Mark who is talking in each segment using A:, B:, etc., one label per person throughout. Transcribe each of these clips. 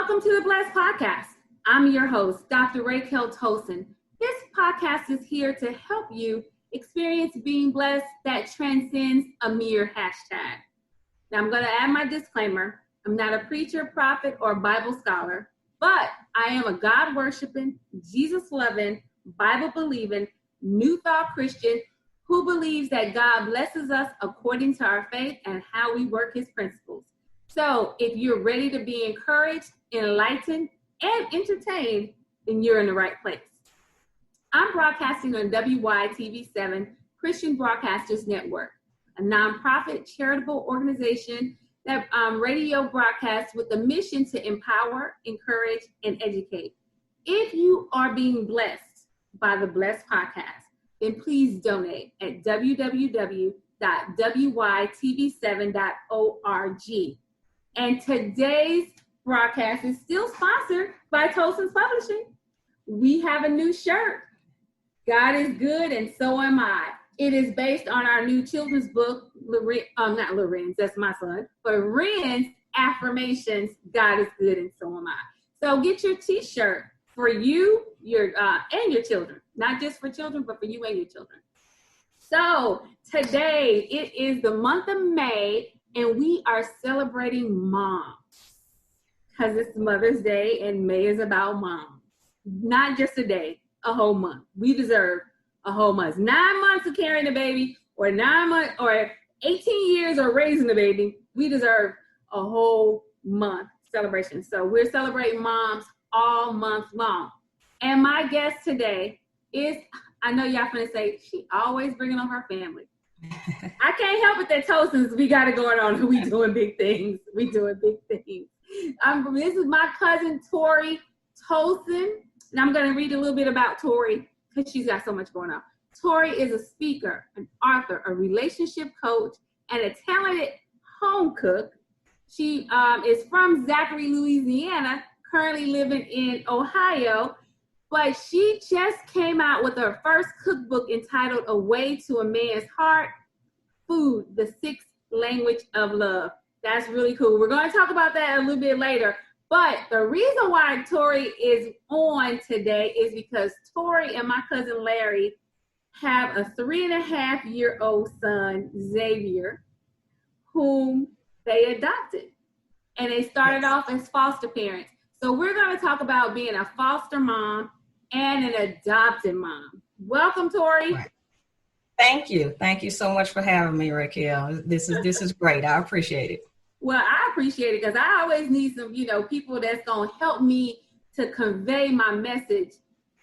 A: Welcome to the Blessed Podcast. I'm your host, Dr. Tolson. This podcast is here to help you experience being blessed that transcends a mere hashtag. Now, I'm going to add my disclaimer. I'm not a preacher, prophet, or Bible scholar, but I am a God-worshiping, Jesus-loving, Bible-believing, New Thought Christian who believes that God blesses us according to our faith and how we work his principles. So if you're ready to be encouraged, enlightened, and entertained, then you're in the right place. I'm broadcasting on WYTV7 Christian Broadcasters Network, a nonprofit charitable organization that radio broadcasts with the mission to empower, encourage, and educate. If you are being blessed by the Blessed Podcast, then please donate at www.wytv7.org. And today's broadcast is still sponsored by Tolson's Publishing. We have a new shirt. God is good and so am I. It is based on our new children's book, not Lorenz, that's my son, but Ren's affirmations, God is good and so am I. So get your t-shirt for you, and your children. Not just for children, but for you and your children. So today, it is the month of May, and we are celebrating moms. Because it's Mother's Day, and May is about moms. Not just a day, a whole month. We deserve a whole month. 9 months of carrying a baby, or 9 months, or 18 years of raising a baby. We deserve a whole month celebration. So we're celebrating moms all month long. And my guest today is, I know y'all finna say, she always bringing on her family. I can't help it that Tolson's, we got it going on. We doing big things. We doing big things. This is my cousin, Torey Tolson. And I'm going to read a little bit about Torey because she's got so much going on. Torey is a speaker, an author, a relationship coach, and a talented home cook. She is from Zachary, Louisiana, currently living in Ohio, but she just came out with her first cookbook entitled A Way to a Man's Heart, Food, the Sixth Language of Love. That's really cool. We're going to talk about that a little bit later. But the reason why Torey is on today is because Torey and my cousin Larry have a 3.5-year-old son, Xavier, whom they adopted. And they started off as foster parents. So we're going to talk about being a foster mom and an adopted mom. Welcome, Torey.
B: Thank you. Thank you so much for having me, Raquel. This is great. I appreciate it.
A: Well, I appreciate it because I always need some, people that's going to help me to convey my message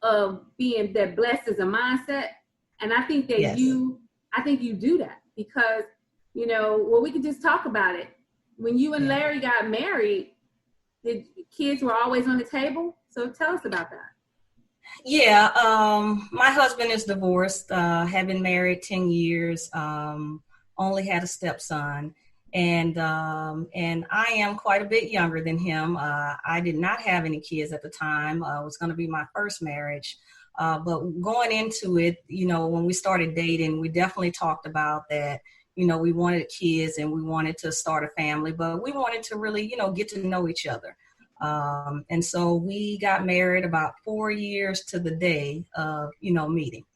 A: of being that blessed is a mindset. And I think that you do that because, we can just talk about it. When you and Larry got married, the kids were always on the table. So tell us about that.
B: Yeah. My husband is divorced, have been married 10 years, only had a stepson. And I am quite a bit younger than him. I did not have any kids at the time. It was going to be my first marriage. But going into it, when we started dating, we definitely talked about that. We wanted kids and we wanted to start a family, but we wanted to really, get to know each other. And so we got married about 4 years to the day of, meeting.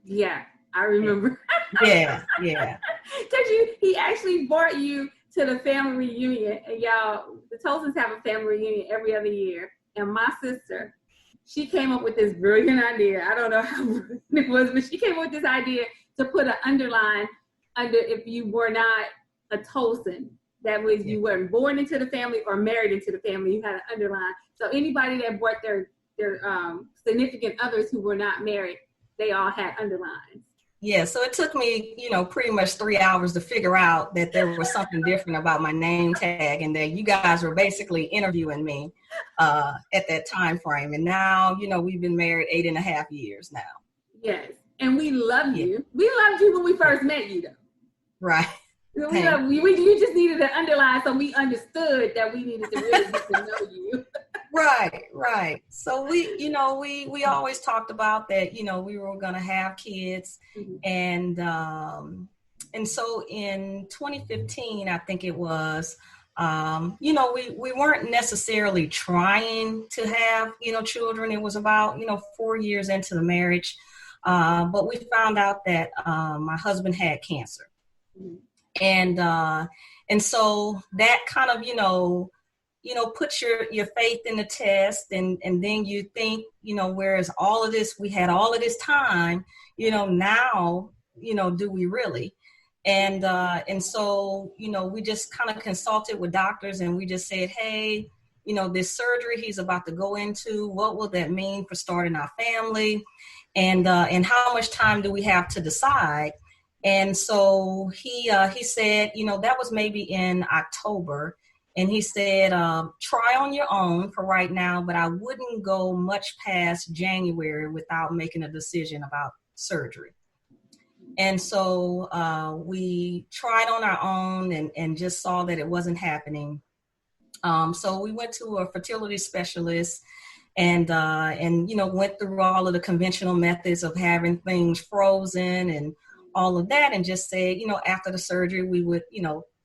A: Yeah, I remember.
B: Yeah.
A: Because he actually brought you to the family reunion. And y'all, the Tolsons have a family reunion every other year. And my sister, she came up with this brilliant idea. I don't know how brilliant it was, but she came up with this idea to put an underline under if you were not a Tolson. That was you weren't born into the family or married into the family. You had an underline. So anybody that brought their significant others who were not married, they all had underlines.
B: Yeah, so it took me, pretty much 3 hours to figure out that there was something different about my name tag and that you guys were basically interviewing me at that time frame. And now, we've been married 8.5 years now.
A: Yes, and we love you. We loved you when we first met you, though.
B: Right.
A: We love you. You just needed an underline so we understood that we needed to really get to know you.
B: Right. So we always talked about that, we were going to have kids. Mm-hmm. And so in 2015, I think it was, We weren't necessarily trying to have, children. It was about, 4 years into the marriage. But we found out that my husband had cancer. Mm-hmm. And so that kind of, puts your faith in the test. And then you think, whereas all of this, we had all of this time, now, do we really? And so, we just kind of consulted with doctors and we just said, hey, this surgery he's about to go into, what will that mean for starting our family? And how much time do we have to decide? And so he said, that was maybe in October. And he said, try on your own for right now, but I wouldn't go much past January without making a decision about surgery. And so we tried on our own and just saw that it wasn't happening. So we went to a fertility specialist and went through all of the conventional methods of having things frozen and all of that, and just said, after the surgery, we would,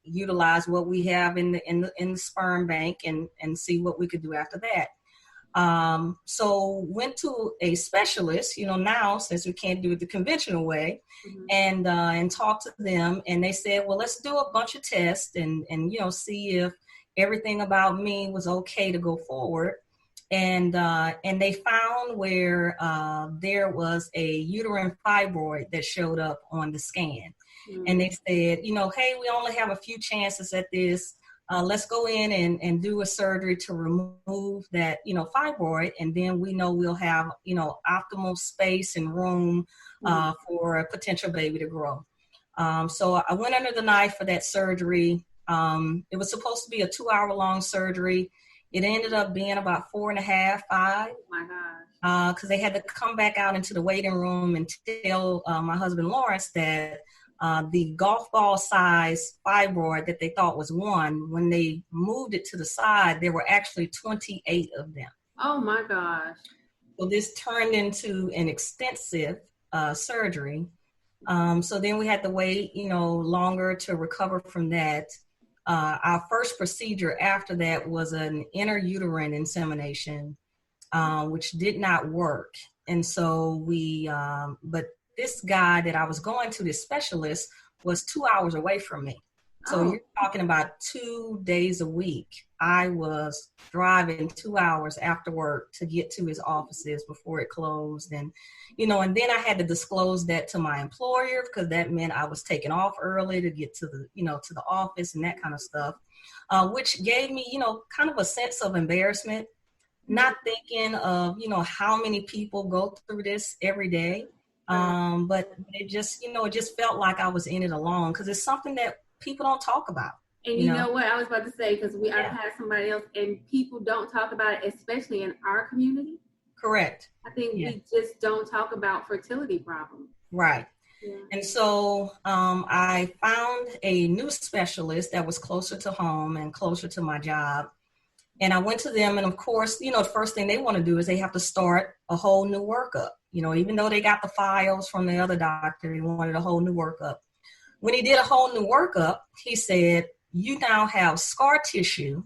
B: utilize what we have in the sperm bank and see what we could do after that. So went to a specialist, now since we can't do it the conventional way, mm-hmm. and talked to them, and they said, well, let's do a bunch of tests and see if everything about me was okay to go forward. And they found where there was a uterine fibroid that showed up on the scan. Mm-hmm. And they said, hey, we only have a few chances at this. Let's go in and do a surgery to remove that, fibroid. And then we know we'll have, optimal space and room for a potential baby to grow. So I went under the knife for that surgery. It was supposed to be a 2-hour-long surgery. It ended up being about 4.5, 5. Oh my gosh. Because they had to come back out into the waiting room and tell my husband Lawrence that the golf ball size fibroid that they thought was 1, when they moved it to the side, there were actually 28 of them.
A: Oh my gosh.
B: So this turned into an extensive surgery. So then we had to wait, longer to recover from that. Our first procedure after that was an intrauterine insemination, which did not work. And so but this guy that I was going to, this specialist, was 2 hours away from me. So you're talking about 2 days a week. I was driving 2 hours after work to get to his offices before it closed. And, and then I had to disclose that to my employer because that meant I was taking off early to get to the, to the office and that kind of stuff, which gave me, kind of a sense of embarrassment, not thinking of, how many people go through this every day. But it just, it just felt like I was in it alone because it's something that people don't talk about.
A: And you know what I was about to say, because I've had somebody else, and people don't talk about it, especially in our community.
B: Correct.
A: I think we just don't talk about fertility problems.
B: Right. Yeah. And so I found a new specialist that was closer to home and closer to my job. And I went to them, and of course, the first thing they want to do is they have to start a whole new workup. Even though they got the files from the other doctor, they wanted a whole new workup. When he did a whole new workup, he said, you now have scar tissue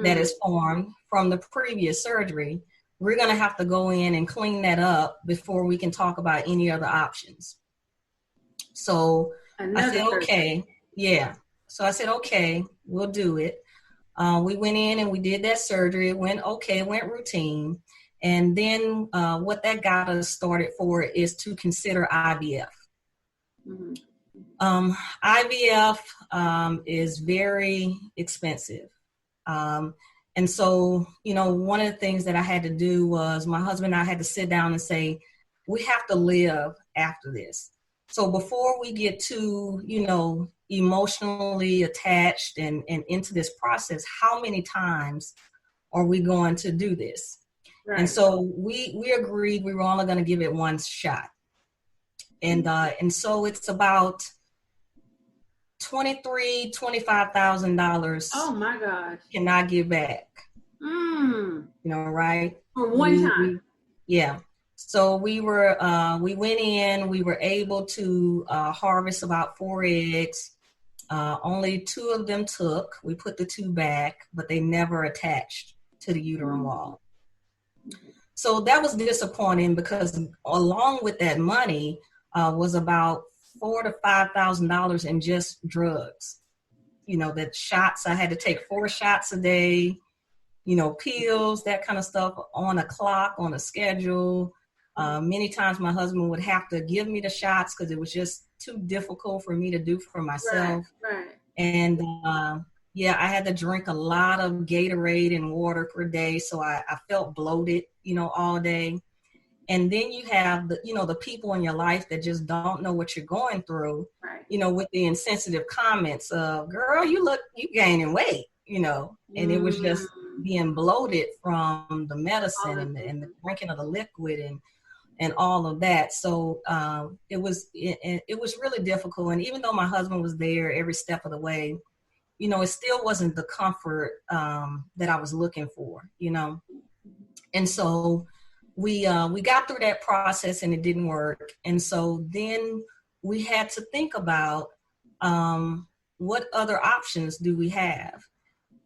B: that is formed from the previous surgery. We're going to have to go in and clean that up before we can talk about any other options. So I said, okay. Yeah. So I said, okay, we'll do it. We went in and we did that surgery. It went okay, it went routine. And then what that got us started for is to consider IVF. Mm-hmm. IVF is very expensive. And so, one of the things that I had to do was my husband and I had to sit down and say, we have to live after this. So before we get too, emotionally attached and into this process, how many times are we going to do this? Right. And so we agreed we were only going to give it one shot. And so it's about $25,000.
A: Oh my gosh.
B: Cannot give back. Right?
A: For one time.
B: Yeah. So we went in, we were able to harvest about 4 eggs. Only 2 of them took. We put the 2 back, but they never attached to the uterine wall. So that was disappointing because along with that money was about $4,000 to $5,000 in just drugs. That shots, I had to take 4 shots a day, pills, that kind of stuff on a clock, on a schedule. Many times my husband would have to give me the shots because it was just too difficult for me to do for myself.
A: Right.
B: And I had to drink a lot of Gatorade and water per day. So I felt bloated, all day. And then you have the people in your life that just don't know what you're going through,
A: right.
B: With the insensitive comments of, girl, you gaining weight, and it was just being bloated from the medicine and the drinking of the liquid and all of that. So it was really difficult. And even though my husband was there every step of the way, it still wasn't the comfort that I was looking for, And so we got through that process and it didn't work. And so then we had to think about what other options do we have?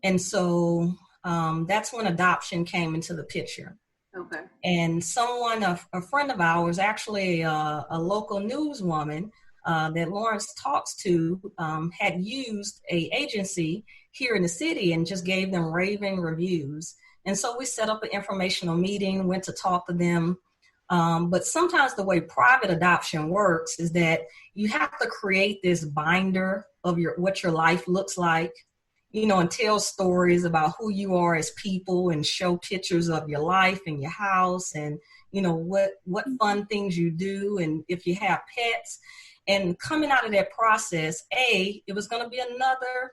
B: And so that's when adoption came into the picture.
A: Okay.
B: And a friend of ours, actually a local newswoman that Lawrence talks to, had used a agency here in the city and just gave them raving reviews. And so we set up an informational meeting, went to talk to them. But sometimes the way private adoption works is that you have to create this binder of what your life looks like, and tell stories about who you are as people and show pictures of your life and your house and, what fun things you do and if you have pets. And coming out of that process, it was going to be another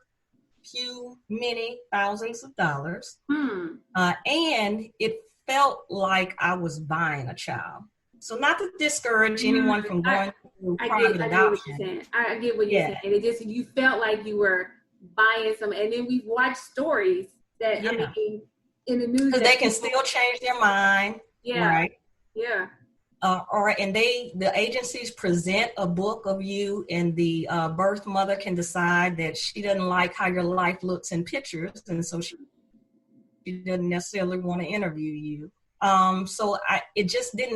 B: many thousands of dollars. And it felt like I was buying a child. So not to discourage anyone from going through private adoption.
A: I get what you're saying. It just, you felt like you were buying some, and then we've watched stories that, I mean, in the news.
B: Because they can still change their mind.
A: Yeah.
B: Right?
A: Yeah.
B: And the agencies present a book of you, and the birth mother can decide that she doesn't like how your life looks in pictures, and so she doesn't necessarily want to interview you. So it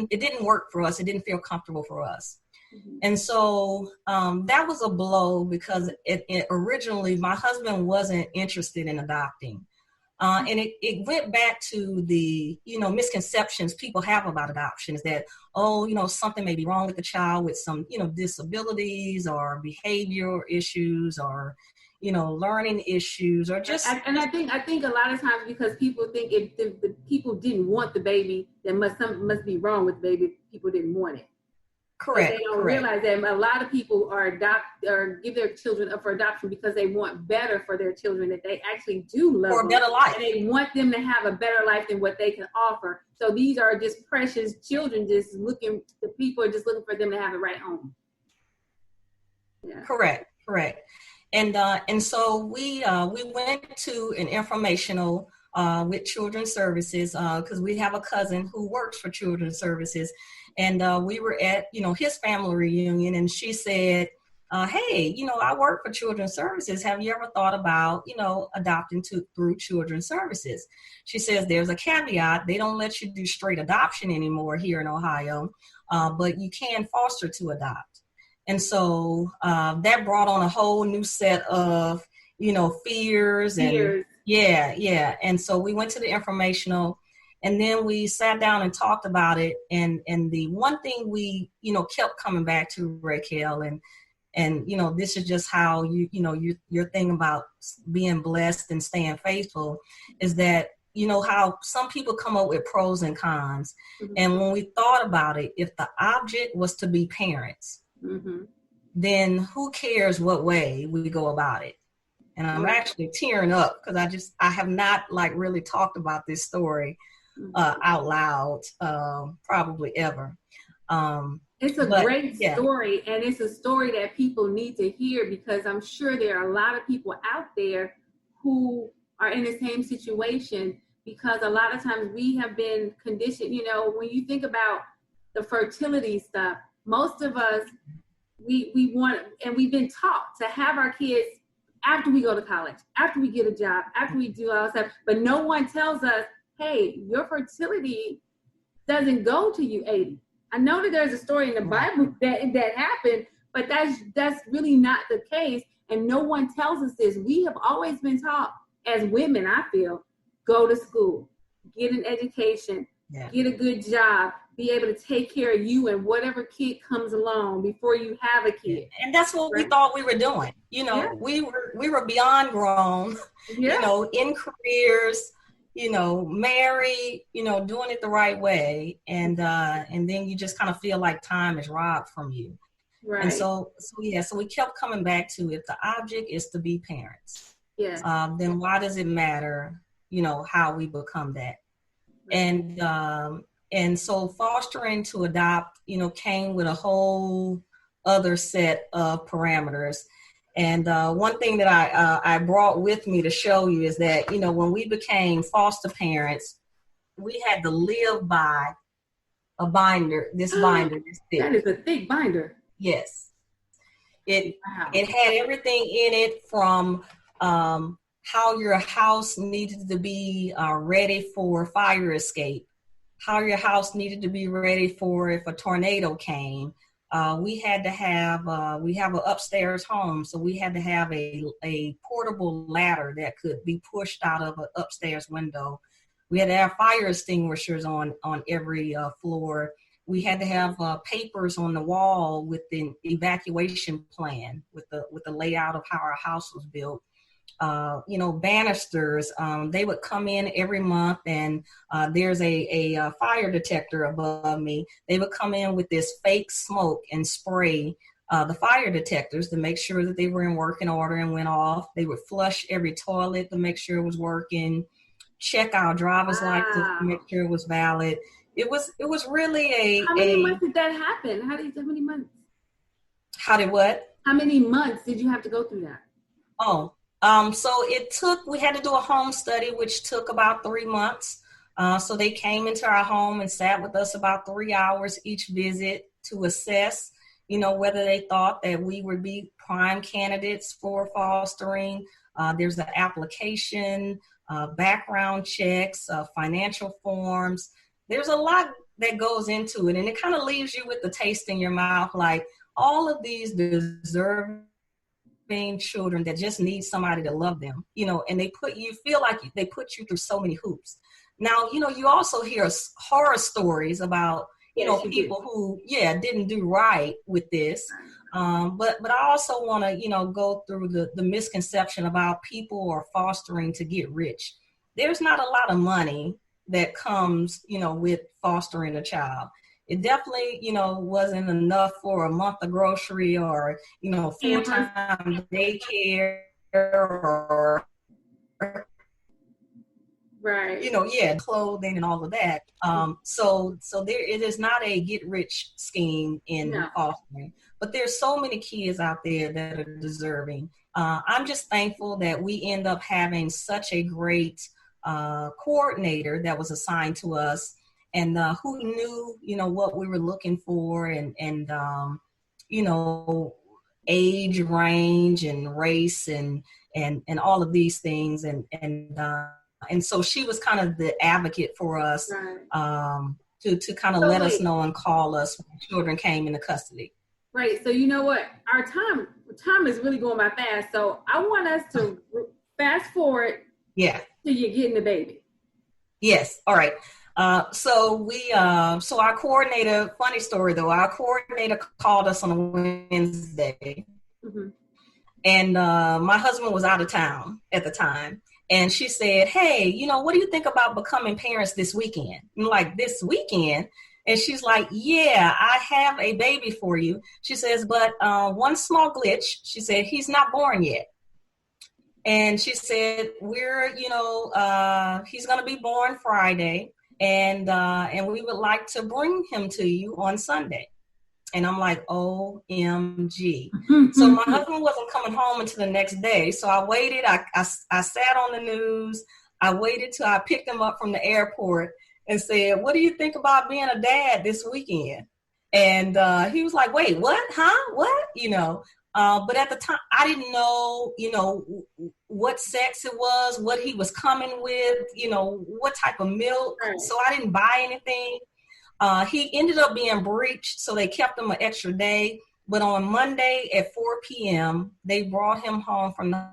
B: didn't work for us. It didn't feel comfortable for us. Mm-hmm. And so that was a blow because it originally my husband wasn't interested in adopting. And it went back to the, misconceptions people have about adoption is that, something may be wrong with the child with some, disabilities or behavioral issues or, learning issues or just.
A: And I think a lot of times because people think if the people didn't want the baby, then something must be wrong with the baby. People didn't want it.
B: Correct.
A: But they don't realize that a lot of people give their children up for adoption because they want better for their children, that they actually do love
B: for a better life.
A: And they want them to have a better life than what they can offer. So these are just precious children, the people are just looking for them to have the right home. Yeah.
B: Correct. And so we went to an informational with Children's Services because we have a cousin who works for Children's Services. And we were at, his family reunion, and she said, hey, I work for Children's Services. Have you ever thought about, adopting through Children's Services? She says there's a caveat. They don't let you do straight adoption anymore here in Ohio, but you can foster to adopt. And so that brought on a whole new set of, fears. And yeah. And so we went to the informational. And then we sat down and talked about it. And the one thing we, kept coming back to, Raquel, and this is just how your thing about being blessed and staying faithful is that, how some people come up with pros and cons. Mm-hmm. And when we thought about it, if the object was to be parents, mm-hmm. then who cares what way we go about it? And I'm actually tearing up because I have not really talked about this story out loud, probably ever.
A: It's a great story, and it's a story that people need to hear because I'm sure there are a lot of people out there who are in the same situation because a lot of times we have been conditioned, when you think about the fertility stuff, most of us, we want, and we've been taught to have our kids after we go to college, after we get a job, after we do all that stuff. But no one tells us, hey, your fertility doesn't go to you 80. I know that there's a story in the Bible that happened, but that's really not the case. And no one tells us this. We have always been taught as women, I feel, go to school, get an education, get a good job, be able to take care of you and whatever kid comes along before you have a kid.
B: And that's what we thought we were doing. You know, we were beyond grown, you know, in careers, you know, married, you know, doing it the right way. And then you just kind of feel like time is robbed from you. Right. And so we kept coming back to, if the object is to be parents, then why does it matter, you know, how we become that? Right. And so fostering to adopt, you know, came with a whole other set of parameters. And one thing that I brought with me to show you is that, you know, when we became foster parents, we had to live by a binder, this binder. This thick.
A: That is a thick binder.
B: Yes. It had everything in it from how your house needed to be ready for fire escape, how your house needed to be ready for if a tornado came. We had to have, we have an upstairs home, so we had to have a portable ladder that could be pushed out of an upstairs window. We had to have fire extinguishers on every floor. We had to have papers on the wall with the evacuation plan, with the layout of how our house was built. You know, banisters, they would come in every month, and there's a fire detector above me. They would come in with this fake smoke and spray the fire detectors to make sure that they were in working order and went off. They would flush every toilet to make sure it was working, check our driver's license to make sure it was valid. It was really
A: How many months did that happen? How many months?
B: How did what?
A: How many months did you have to go through that?
B: So we had to do a home study, which took about 3 months. So they came into our home and sat with us about 3 hours each visit to assess, you know, whether they thought that we would be prime candidates for fostering. There's an application, background checks, financial forms. There's a lot that goes into it, and it kind of leaves you with the taste in your mouth, like all of these deserving children that just need somebody to love them, you know, and they feel like they put you through so many hoops. Now, you know, you also hear horror stories about, you know, people who, didn't do right with this. But I also want to, you know, go through the misconception about people are fostering to get rich. There's not a lot of money that comes, you know, with fostering a child. It definitely, you know, wasn't enough for a month of grocery or, you know, full-time daycare or,
A: right,
B: you know, clothing and all of that. So it is not a get-rich scheme in fostering, but there's so many kids out there that are deserving. I'm just thankful that we end up having such a great coordinator that was assigned to us, and who knew, you know, what we were looking for, and you know, age range and race and all of these things, and so she was kind of the advocate for us, to kind of let us know and call us when children came into custody.
A: Right. So you know what, our time is really going by fast. So I want us to fast forward.
B: Yeah.
A: Till you're getting the baby.
B: Yes. All right. So our coordinator, funny story though, our coordinator called us on a Wednesday, and my husband was out of town at the time, and she said, hey, you know, what do you think about becoming parents this weekend? I'm like, this weekend? And she's like, yeah, I have a baby for you. She says, but one small glitch. She said, he's not born yet. And she said, he's going to be born Friday, and we would like to bring him to you on Sunday. And I'm like, OMG. So my husband wasn't coming home until the next day. So I waited. I sat on the news. I waited till I picked him up from the airport and said, what do you think about being a dad this weekend? And he was like, wait, what? Huh? What? You know? But at the time, I didn't know, what sex it was, what he was coming with, what type of milk.
A: Right.
B: So I didn't buy anything. He ended up being breached, so they kept him an extra day. But on Monday at 4 p.m., they brought him home from the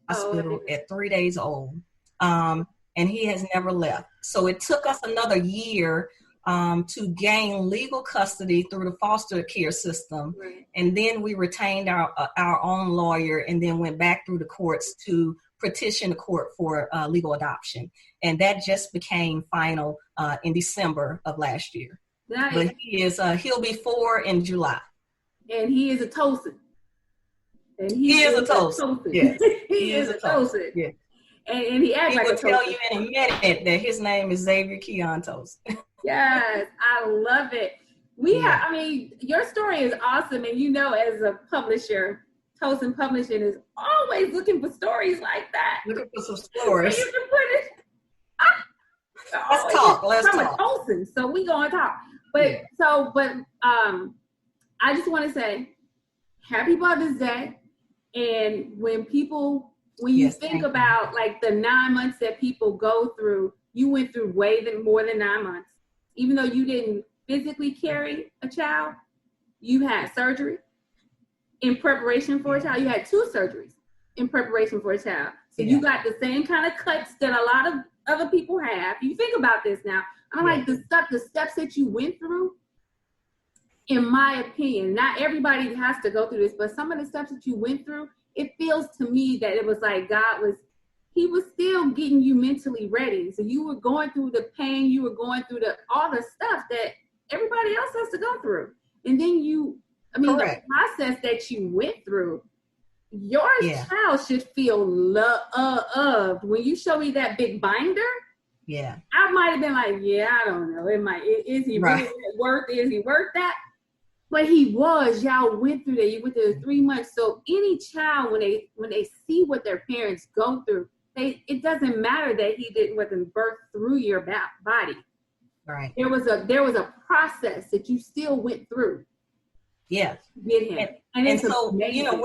B: hospital at 3 days old. And he has never left. So it took us another year to gain legal custody through the foster care system.
A: Right.
B: And then we retained our own lawyer and then went back through the courts to petition the court for legal adoption. And that just became final in December of last year.
A: Nice.
B: But he'll be 4 in July.
A: And he is a Tolson. And
B: he is a Tolson. Yes.
A: he is a Tolson.
B: Yeah.
A: And he acts like a Tolson.
B: He will tell you in a minute that his name is Xavier Keon Tolson.
A: Yes, I love it. Your story is awesome. And as a publisher, Tolson Publishing is always looking for stories like that.
B: Looking for some stories.
A: You can put it.
B: Let's talk.
A: I'm a Tolson, so we gonna talk. But I just want to say, Happy Mother's Day. And when you think about like the 9 months that people go through, you went through more than 9 months. Even though you didn't physically carry a child, you had surgery in preparation for a child. You had 2 surgeries in preparation for a child. So you got the same kind of cuts that a lot of other people have. You think about this now. I'm like, the steps that you went through, in my opinion, not everybody has to go through this, but some of the steps that you went through, it feels to me that it was like he was still getting you mentally ready. So you were going through the pain, you were going through all the stuff that everybody else has to go through. And then the process that you went through, your child should feel loved. When you show me that big binder, I might have been like, I don't know. Is he really worth that? But he was. Y'all went through that. You went through the 3 months. So any child, when they see what their parents go through, it doesn't matter that he wasn't birthed through your body.
B: Right.
A: There was a process that you still went through.
B: Yes.
A: With him.
B: And so amazing.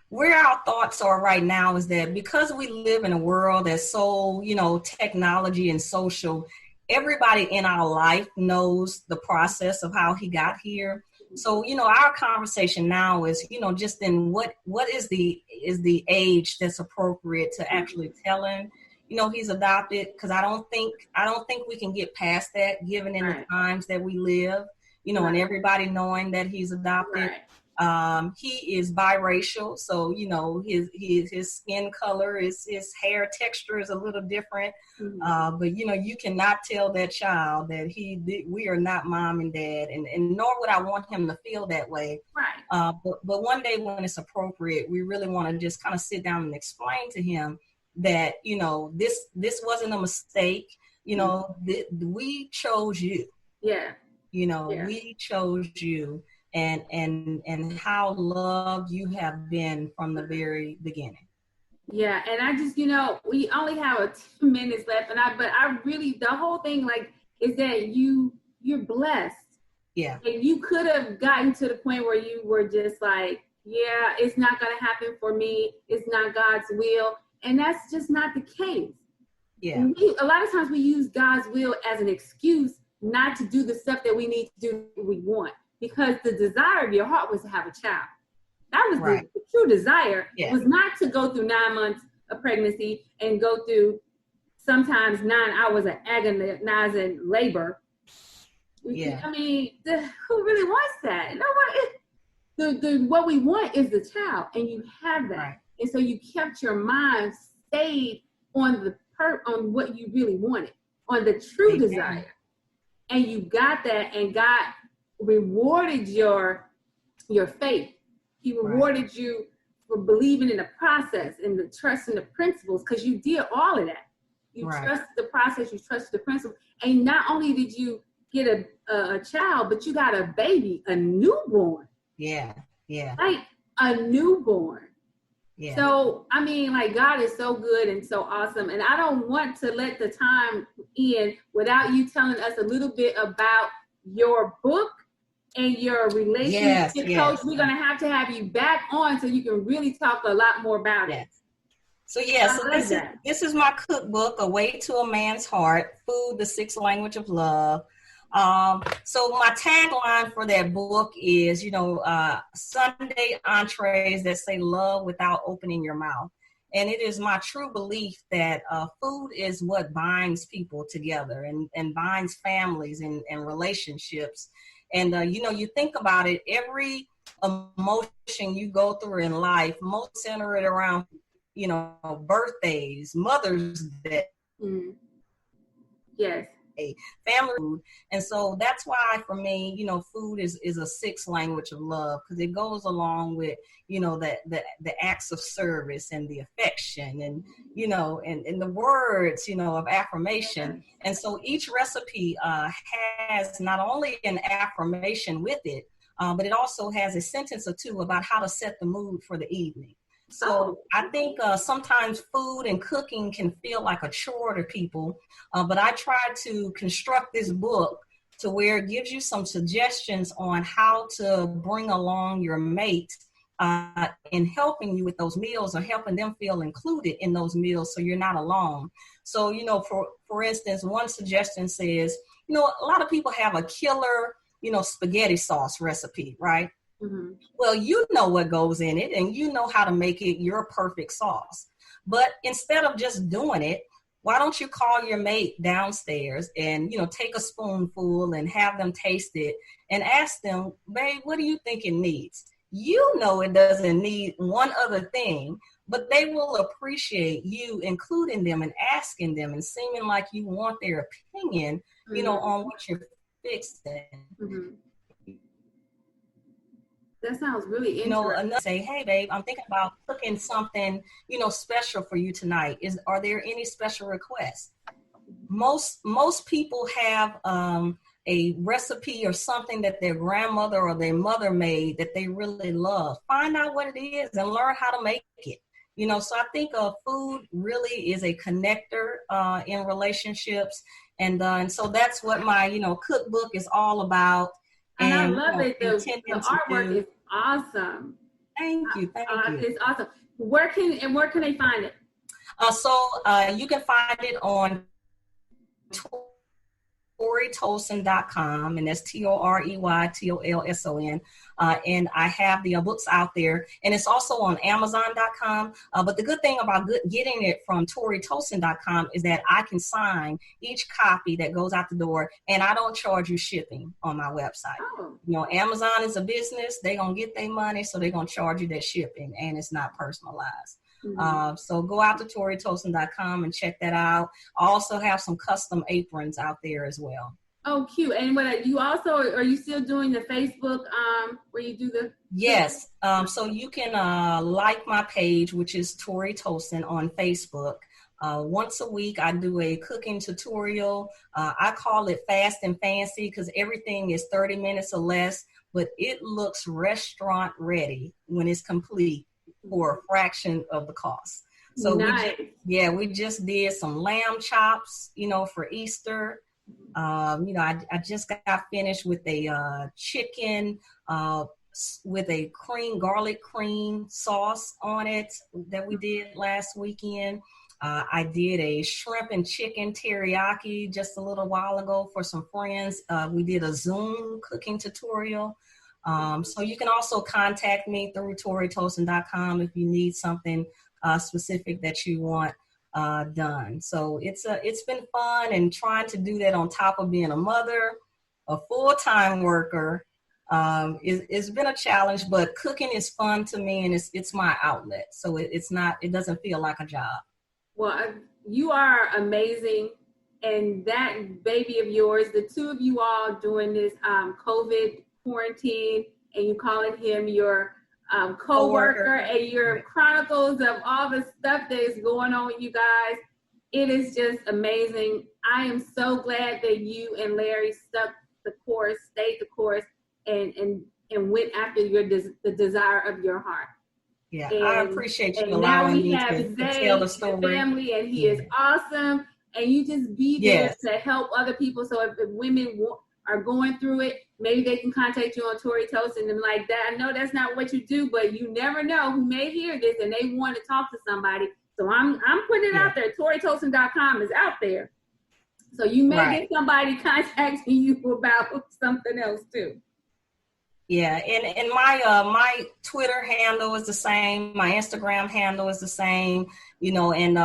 B: Where our thoughts are right now is that because we live in a world that's so, technology and social, everybody in our life knows the process of how he got here. So, our conversation now is, just in what is the age that's appropriate to actually tell him, he's adopted, because I don't think we can get past that, given in the times that we live, and everybody knowing that he's adopted.
A: Right.
B: He is biracial, so his skin color, his hair texture is a little different. But you cannot tell that child that we are not mom and dad, and nor would I want him to feel that way.
A: Right.
B: But one day when it's appropriate, we really want to just kind of sit down and explain to him that this wasn't a mistake. We chose you.
A: Yeah.
B: We chose you. And how loved you have been from the very beginning.
A: Yeah, and I just, we only have 2 minutes left, but I really, the whole thing, is that you're blessed.
B: Yeah.
A: And you could have gotten to the point where you were just like, it's not going to happen for me. It's not God's will. And that's just not the case.
B: Yeah.
A: A lot of times we use God's will as an excuse not to do the stuff that we need to do what we want. Because the desire of your heart was to have a child. That was the true desire.
B: Yeah.
A: Was not to go through 9 months of pregnancy and go through sometimes 9 hours of agonizing labor.
B: Yeah.
A: Who really wants that? Nobody. What we want is the child, and you have that.
B: Right.
A: And so you kept your mind stayed on on what you really wanted, on the true desire. And you got that, and God rewarded your faith. He rewarded you for believing in the process and the trust in the principles, because you did all of that. You trusted the process, you trusted the principles. And not only did you get a child, but you got a baby, a newborn.
B: Yeah.
A: Like a newborn.
B: Yeah.
A: So, God is so good and so awesome. And I don't want to let the time end without you telling us a little bit about your book and your relationship coach. We're going to have you back on so you can really talk a lot more about it.
B: So this is my cookbook, A Way to a Man's Heart, Food, the Sixth Language of Love. So my tagline for that book is, Sunday entrees that say love without opening your mouth. And it is my true belief that food is what binds people together and binds families and relationships. And, you think about it, every emotion you go through in life, most center it around, birthdays, Mother's Day.
A: Mm-hmm. Yes.
B: Family food. And so that's why for me, food is a sixth language of love, because it goes along with, the acts of service and the affection and, and the words, of affirmation. And so each recipe has not only an affirmation with it, but it also has a sentence or two about how to set the mood for the evening. So I think sometimes food and cooking can feel like a chore to people, but I try to construct this book to where it gives you some suggestions on how to bring along your mate in helping you with those meals or helping them feel included in those meals so you're not alone. So, for instance, one suggestion says, a lot of people have a killer, spaghetti sauce recipe, right? Mm-hmm. Well, you know what goes in it and you know how to make it your perfect sauce. But instead of just doing it, why don't you call your mate downstairs and, take a spoonful and have them taste it and ask them, babe, what do you think it needs? It doesn't need one other thing, but they will appreciate you including them and asking them and seeming like you want their opinion, mm-hmm. On what you're fixing. Mm-hmm.
A: That sounds really interesting.
B: Say, hey, babe, I'm thinking about cooking something, special for you tonight. Are there any special requests? Most people have a recipe or something that their grandmother or their mother made that they really love. Find out what it is and learn how to make it. So I think food really is a connector in relationships. And so that's what my, cookbook is all about.
A: And I love it. The artwork is awesome.
B: Thank you.
A: It's awesome. Where can they find it?
B: So you can find it on ToreyTolson.com, and that's ToreyTolson. And I have the books out there, and it's also on Amazon.com. But the good thing about getting it from ToreyTolson.com is that I can sign each copy that goes out the door, and I don't charge you shipping on my website. Oh. Amazon is a business; they're gonna get their money, so they're gonna charge you that shipping, and it's not personalized. Mm-hmm. So go out to ToreyTolson.com and check that out. I also have some custom aprons out there as well.
A: Oh, cute. And are you still doing the Facebook where you do the?
B: Yes. So you can like my page, which is Torey Tolson on Facebook. Once a week, I do a cooking tutorial. I call it Fast and Fancy because everything is 30 minutes or less, but it looks restaurant ready when it's complete for a fraction of the cost. So
A: nice.
B: we just did some lamb chops, for Easter. I just got finished with a chicken with a garlic cream sauce on it that we did last weekend. I did a shrimp and chicken teriyaki just a little while ago for some friends. We did a Zoom cooking tutorial. So you can also contact me through ToreyTolson.com if you need something specific that you want done. So it's been fun, and trying to do that on top of being a mother, a full-time worker, it's been a challenge, but cooking is fun to me, and it's my outlet. So it doesn't feel like a job.
A: Well, you are amazing. And that baby of yours, the two of you all doing this COVID quarantine, and you calling him your co-worker and your chronicles of all the stuff that is going on with you guys. It is just amazing. I am so glad that you and Larry stayed the course, and went after the desire of your heart.
B: Yeah, I appreciate you allowing me to tell the story.
A: Family, and he is awesome. And you just be there to help other people. So if women are going through it, maybe they can contact you on Torey Tolson and like that. I know that's not what you do, but you never know who may hear this and they want to talk to somebody. So I'm putting it out there. ToreyTolson.com is out there. So you may get somebody contacting you about something else too.
B: Yeah, and my Twitter handle is the same. My Instagram handle is the same. And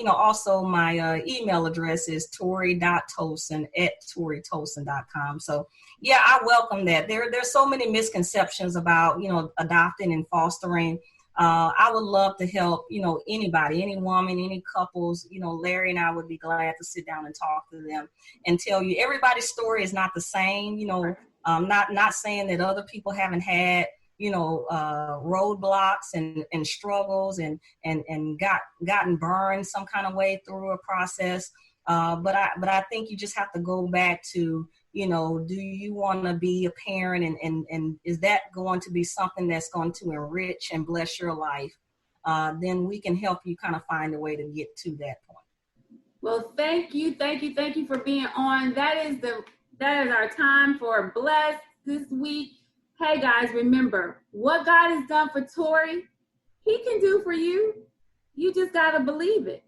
B: also my email address is torey.tolson@toreytolson.com. So yeah, I welcome that. There's so many misconceptions about adopting and fostering. I would love to help anybody, any woman, any couples. Larry and I would be glad to sit down and talk to them and tell you everybody's story is not the same. Not saying that other people haven't had, roadblocks and struggles and gotten burned some kind of way through a process. But I think you just have to go back to, do you want to be a parent and is that going to be something that's going to enrich and bless your life? Then we can help you kind of find a way to get to that point.
A: Well, thank you for being on. That is our time for Blessed this week. Hey guys, remember what God has done for Torey, he can do for you. You just got to believe it.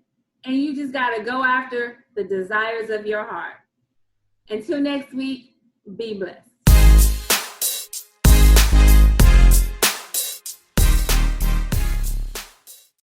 A: And you just got to go after the desires of your heart. Until next week, be blessed.